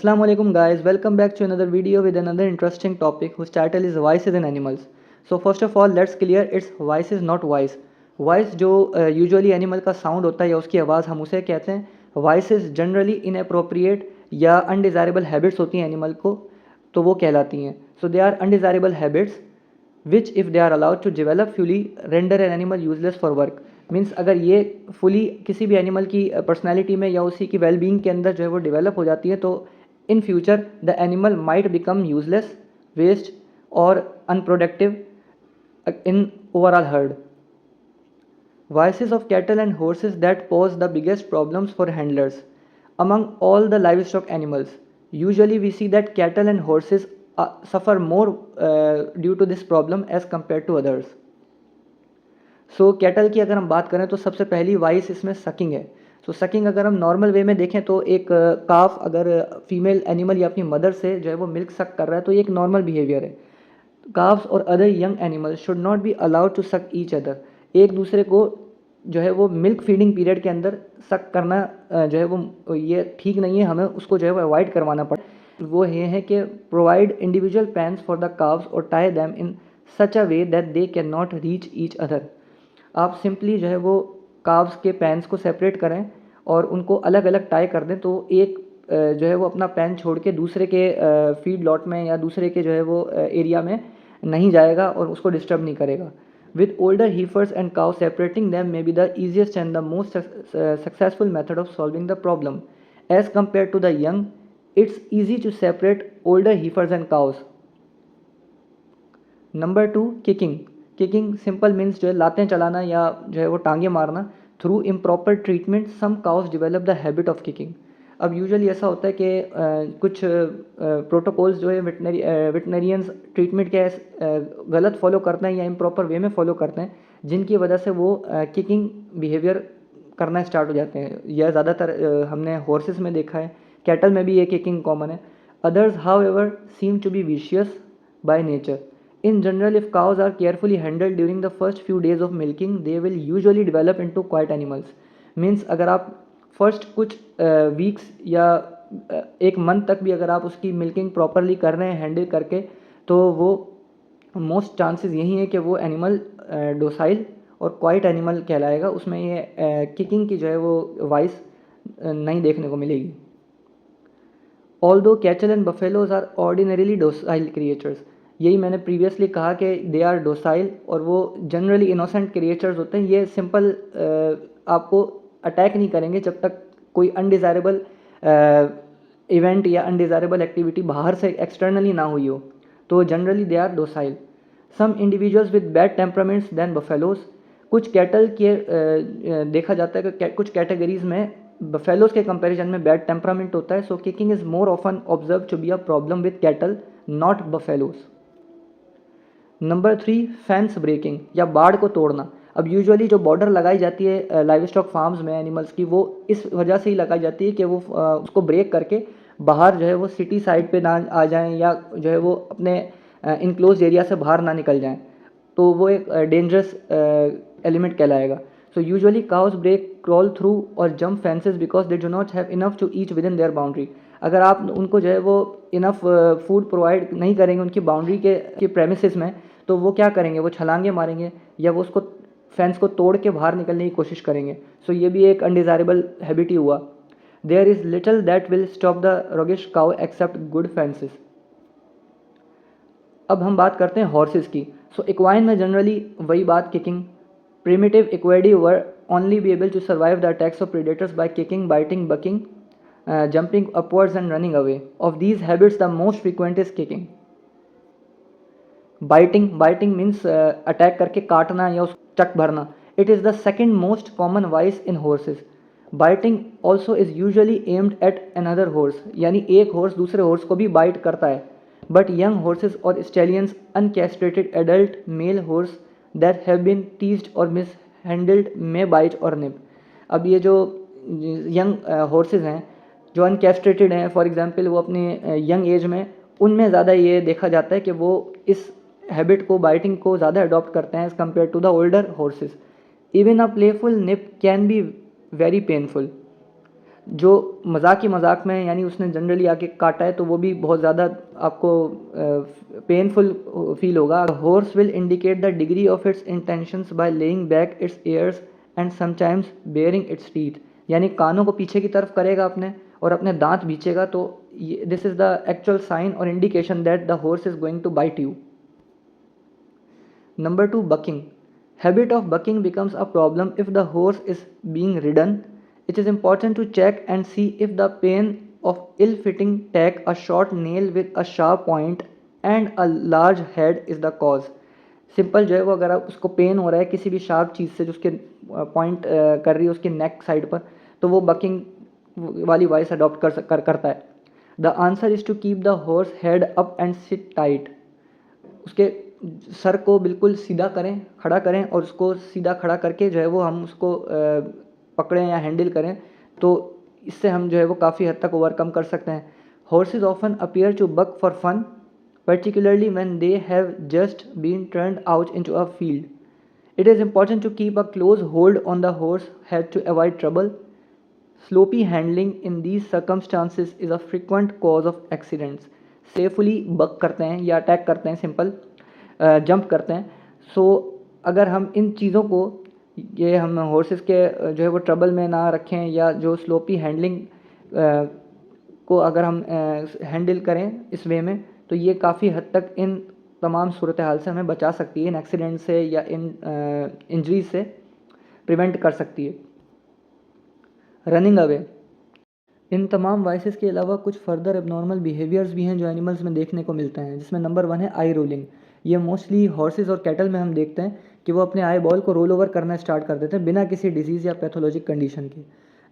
Assalamu alaikum guys, welcome back to another video with another interesting topic whose title is Voices in Animals. So first of all let's clear it's voice is not voice. Voice जो usually animal का sound होता है या उसकी आवाज़ हम उसे कहते हैं. वॉइस इज़ जनरली इनअप्रोप्रिएट या अनडिज़ायरेबल हैबिट्स होती हैं एनिमल को, तो वो कहलाती हैं. So they are undesirable habits which if they are allowed to develop fully render an animal useless for work. Means अगर ये फुली किसी भी एनिमल की पर्सनैलिटी में या उसी की वेलबींग के अंदर जो है वो डेवलप हो जाती है, तो in future the animal might become useless, waste और unproductive in overall herd. Voices of cattle and horses that pose the biggest problems for handlers. Among all the livestock animals, usually we see that cattle and horses suffer more due to this problem as compared to others. So cattle की अगर हम बात करें तो सबसे पहली vice इसमें sucking है. सो सकिंग अगर हम नॉर्मल वे में देखें तो एक काफ अगर फीमेल एनिमल या अपनी मदर से जो है वो मिल्क सक कर रहा है तो ये एक नॉर्मल बिहेवियर है. काफ्स और other young animals should not be allowed to suck each other. एक दूसरे को जो है वो मिल्क फीडिंग पीरियड के अंदर सक करना जो है वो ये ठीक नहीं है, हमें उसको जो है वो अवॉइड करवाना पड़े. वो ये है कि provide individual pens for the calves और tie them in such a way that they can not reach each other. आप सिंपली जो है वो काव्स के पैंस को सेपरेट करें और उनको अलग अलग टाई कर दें, तो एक जो है वो अपना पैन छोड़ के दूसरे के फीड लॉट में या दूसरे के जो है वो एरिया में नहीं जाएगा और उसको डिस्टर्ब नहीं करेगा. With older heifers and cows, separating them may be the easiest and the most successful method of solving the problem. As compared to the young, it's easy to separate older heifers and cows. Number 2, kicking. Kicking simple means जो है लातें चलाना या जो है वो टांगे मारना. Through improper treatment, some cows develop the habit of kicking. अब यूजुअली ऐसा होता है कि कुछ प्रोटोकॉल्स जो है वेटनरियंस ट्रीटमेंट के गलत फॉलो करते हैं या इम्प्रॉपर वे में फॉलो करते हैं, जिनकी वजह से वो किकिंग बिहेवियर करना स्टार्ट हो जाते हैं. यह ज़्यादातर हमने हॉर्सेस में देखा है, कैटल में भी ये किकिंग कॉमन है. Others however seem to be vicious by nature. In general, if cows are carefully handled during the first few days of milking, they will usually develop into quiet animals. Means अगर आप first कुछ weeks या एक month तक भी अगर आप उसकी मिल्किंग प्रॉपरली कर रहे हैं हैंडल करके, तो वो मोस्ट चांसेस यही है कि वो एनिमल डोसाइल और क्वाइट एनिमल कहलाएगा. उसमें ये किकिंग की जो है वो वॉइस नहीं देखने को मिलेगी. Although cattle and buffaloes are ordinarily docile creatures. यही मैंने प्रीवियसली कहा कि दे आर डोसाइल और वो जनरली इनोसेंट क्रिएचर्स होते हैं. ये सिंपल आपको अटैक नहीं करेंगे जब तक कोई अनडिज़ायरेबल इवेंट या अनडिज़ायरेबल एक्टिविटी बाहर से एक्सटर्नली ना हुई हो, तो generally they are docile. Some individuals with bad temperaments than buffaloes. कुछ कैटल के देखा जाता है कि कुछ कैटेगरीज में बफेलोज के कंपैरिजन में बैड टेम्परामेंट होता है. So kicking is more often observe to be a problem with cattle, not buffaloes. Number 3, fence breaking या बाड़ को तोड़ना. अब यूजुअली जो बॉर्डर लगाई जाती है लाइव स्टॉक फार्म्स में एनिमल्स की, वो इस वजह से ही लगाई जाती है कि वो उसको ब्रेक करके बाहर जो है वो सिटी साइड पे ना आ जाएं या जो है वो अपने इनक्लोज एरिया से बाहर ना निकल जाएं, तो वो एक डेंजरस एलिमेंट कहलाएगा. So usually cows break, crawl through और jump fences because they do not have enough to each within their boundary. अगर आप उनको जो है वो इनफ फूड प्रोवाइड नहीं करेंगे उनकी बाउंड्री के प्रेमिसेस में, तो वो क्या करेंगे, वो छलांगे मारेंगे या वो उसको फेंस को तोड़ के बाहर निकलने की कोशिश करेंगे. सो ये भी एक अनडिज़ायरेबल हैबिट ही हुआ. There is little that will stop the roguish cow except good fences. अब हम बात करते हैं हॉर्सेस की. सो इक्वाइन में जनरली वही बात, kicking. Primitive equidae were only be able to survive the attacks of predators by kicking, biting, bucking, jumping upwards and running away. Of these habits, the most frequent is kicking. Biting means attack करके काटना या उस चक भरना. It is the second most common vice in horses. Biting also is usually aimed at another horse. यानी एक horse दूसरे horse को भी bite करता है. But young horses or stallions, uncastrated adult male horse that have been teased or mishandled may bite or nip. अब ये जो young horses हैं जो अनकैस्ट्रेटेड हैं, फॉर एग्जांपल वो अपने यंग एज में, उनमें ज़्यादा ये देखा जाता है कि वो इस हैबिट को, बाइटिंग को ज़्यादा अडॉप्ट करते हैं as compare to the older horses. Even a playful nip can be very painful. जो मजाक ही मजाक में यानी उसने जनरली आके काटा है तो वो भी बहुत ज़्यादा आपको पेनफुल फील होगा. Horse will indicate the degree of its intentions by laying back it's years and sometimes bearing it's teeth. यानी कानों को पीछे की तरफ करेगा अपने और अपने दांत बीचेगा, तो this is the actual sign और indication that the horse is going to bite you. Number 2, bucking. Habit of bucking becomes a problem if the horse is being ridden. It is important to check and see if the pain of ill-fitting tack, a short nail with a sharp point and a large head is the cause. Simple जो है वो अगर आप उसको pen हो रहा है किसी भी शार्प चीज़ से जो उसके पॉइंट कर रही है उसके नेक साइड पर, तो वो बकिंग वाली वॉइस अडॉप्ट करता है. The answer is to keep the horse head up and sit tight. उसके सर को बिल्कुल सीधा करें, खड़ा करें और उसको सीधा खड़ा करके जो है वो हम उसको पकड़ें या हैंडल करें, तो इससे हम जो है वो काफ़ी हद तक ओवरकम कर सकते हैं. Horses often appear to buck for fun, particularly when they have just been turned out into a field. It is important to keep a close hold on the horse head to avoid trouble. Sloppy handling in these circumstances is a frequent cause of accidents. सेफुली बक करते हैं या attack करते हैं, simple jump करते हैं. सो अगर हम इन चीज़ों को ये हम हॉर्सेस के जो है वो ट्रबल में ना रखें या जो स्लोपी हैंडलिंग को अगर हम हैंडल करें इस वे में, तो ये काफ़ी हद तक इन तमाम सूरत हाल से हमें बचा सकती है, इन एक्सीडेंट से या इन इंजरीज से प्रिवेंट कर सकती है. Running away. इन तमाम वाइसेस के अलावा कुछ फर्दर एबनॉर्मल बिहेवियर्स भी हैं जो एनिमल्स में देखने को मिलते हैं, जिसमें नंबर 1 है आई रोलिंग. ये मोस्टली हॉर्सेस और कैटल में हम देखते हैं कि वो अपने आई बॉल को रोल ओवर करना स्टार्ट कर देते हैं बिना किसी डिजीज़ या पैथोलॉजिक कंडीशन के.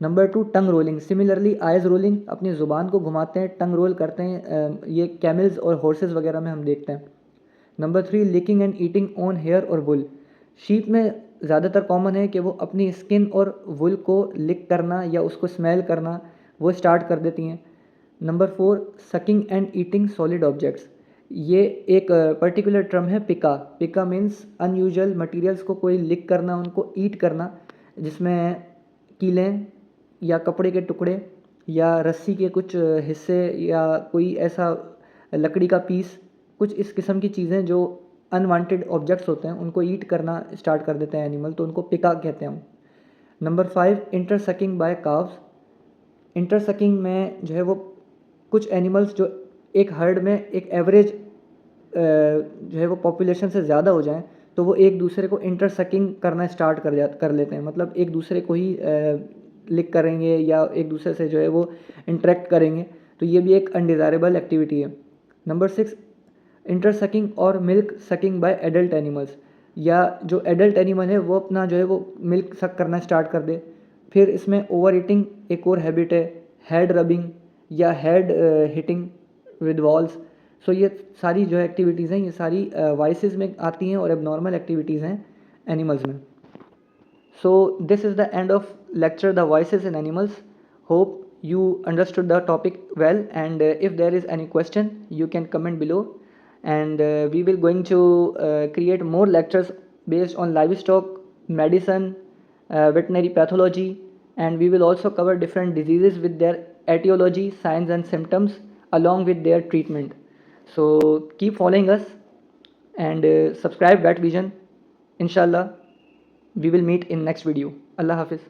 नंबर 2, टंग रोलिंग. सिमिलरली आइज़ रोलिंग, अपनी ज़ुबान को घुमाते हैं, टंग रोल करते हैं. ये कैमल्स और हॉर्सेस वगैरह में हम देखते हैं. Number 3, licking and eating on hair और वुल. शीप में ज़्यादातर कॉमन है कि वो अपनी स्किन और वुल को लिक करना या उसको स्मेल करना वो स्टार्ट कर देती हैं. Number 4, sucking and eating solid objects. ये एक पर्टिकुलर टर्म है पिका. पिका मीन्स अनयूजुअल मटेरियल्स को कोई लिक करना, उनको ईट करना, जिसमें कीलें या कपड़े के टुकड़े या रस्सी के कुछ हिस्से या कोई ऐसा लकड़ी का पीस, कुछ इस किस्म की चीज़ें जो अनवांटेड ऑब्जेक्ट्स होते हैं उनको ईट करना स्टार्ट कर देते हैं एनिमल, तो उनको पिका कहते हैं हम. Number 5, intersucking by calves. Intersucking में जो है वो कुछ एनिमल्स जो एक हर्ड में एक एवरेज जो है वो पॉपुलेशन से ज़्यादा हो जाएं, तो वो एक दूसरे को इंटरसकिंग करना स्टार्ट कर लेते हैं. मतलब एक दूसरे को ही लिक करेंगे या एक दूसरे से जो है वो इंटरेक्ट करेंगे, तो ये भी एक अनडिज़ायरेबल एक्टिविटी है. नंबर 6, इंटरसकिंग और milk sucking by adult animals. या जो एडल्ट एनिमल है वो अपना जो है वो मिल्क सक करना स्टार्ट कर दे. फिर इसमें ओवर ईटिंग एक और हैबिट है, हेड रबिंग या हेड हिटिंग विद वॉल्स. सो ये सारी जो एक्टिविटीज़ हैं ये सारी वाइसेस में आती हैं और एबनॉर्मल एक्टिविटीज़ हैं एनिमल्स में. So this is the end of lecture the voices in animals. Hope you understood the topic well, and if there is any question you can comment below, and we will going to create more lectures based on livestock medicine, veterinary pathology, and we will also cover different diseases with their etiology, signs and symptoms along with their treatment. So keep following us and subscribe Vet Vision. Inshallah we will meet in next video. Allah Hafiz.